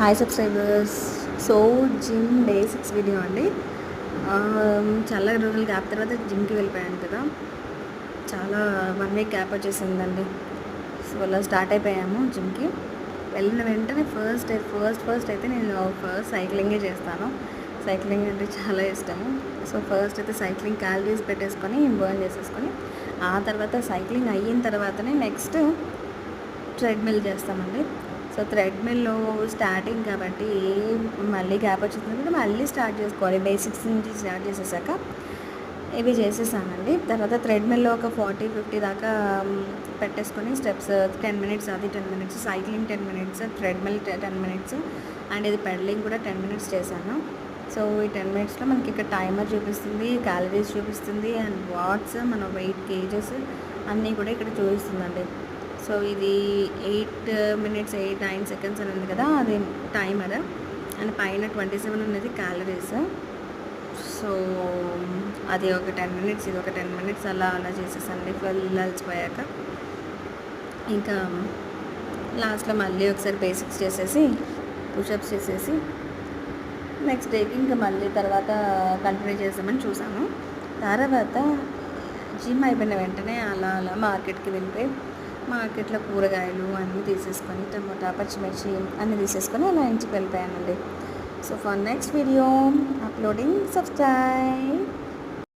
Hi subscribers. So gym basics video అండి. చాలా రోజులు గ్యాప్ తర్వాత జిమ్కి వెళ్ళిపోయాను కదా, చాలా 1 వీక్ గ్యాప్ వచ్చేసిందండి. సో అలా స్టార్ట్ అయిపోయాము జిమ్కి. వెళ్ళిన వెంటనే ఫస్ట్ అయితే నేను సైక్లింగే చేస్తాను. సైక్లింగ్ అంటే చాలా ఇష్టము. సో ఫస్ట్ అయితే సైక్లింగ్ క్యాలరీస్ పెట్టేసుకొని బర్న్ చేసేసుకొని, ఆ తర్వాత సైక్లింగ్ అయిన తర్వాతనే నెక్స్ట్ ట్రెడ్మిల్ చేస్తామండి. సో థ్రెడ్మిల్లో స్టార్టింగ్ కాబట్టి మళ్ళీ గ్యాప్ వచ్చింది, మళ్ళీ స్టార్ట్ చేసుకోవాలి. బేసిక్స్ నుంచి స్టార్ట్ చేసేసాక ఇవి చేసేసానండి. తర్వాత థ్రెడ్మిల్లో ఒక 40-50 దాకా పెట్టేసుకొని స్టెప్స్ 10 మినిట్స్, అది 10 minutes, cycling 10 minutes, treadmill 10 minutes, and ఇది పెడలింగ్ కూడా 10 మినిట్స్ చేశాను. సో ఈ 10 మినిట్స్లో మనకి ఇక్కడ టైమర్ చూపిస్తుంది, క్యాలరీస్ చూపిస్తుంది, అండ్ వాట్స్, మన వెయిట్, కేజెస్ అన్నీ కూడా ఇక్కడ చూపిస్తుందండి. సో ఇది 8 మినిట్స్ 9 సెకండ్స్ అని ఉంది కదా, అది టైమర్, అండ్ పైన 27 ఉన్నది క్యాలరీస్. సో అది ఒక 10 మినిట్స్, ఇది ఒక 10 మినిట్స్, అలా చేసేసండి. ఫుల్ అలసిపోయాక ఇంకా లాస్ట్లో మళ్ళీ ఒకసారి బేసిక్స్ చేసేసి పుషప్స్ చేసేసి నెక్స్ట్ డేకి ఇంకా మళ్ళీ తర్వాత కంటిన్యూ చేద్దామని చూసాను. తర్వాత జిమ్ అయిపోయిన వెంటనే అలా మార్కెట్కి వెళ్ళిపోయి మార్కెట్లో కూరగాయలు అన్నీ తీసేసుకొని, టమోటా, పచ్చిమిర్చి అన్నీ తీసేసుకొని అలా ఇంటికి వెళ్ళిపోయానండి. So for next video uploading, subscribe.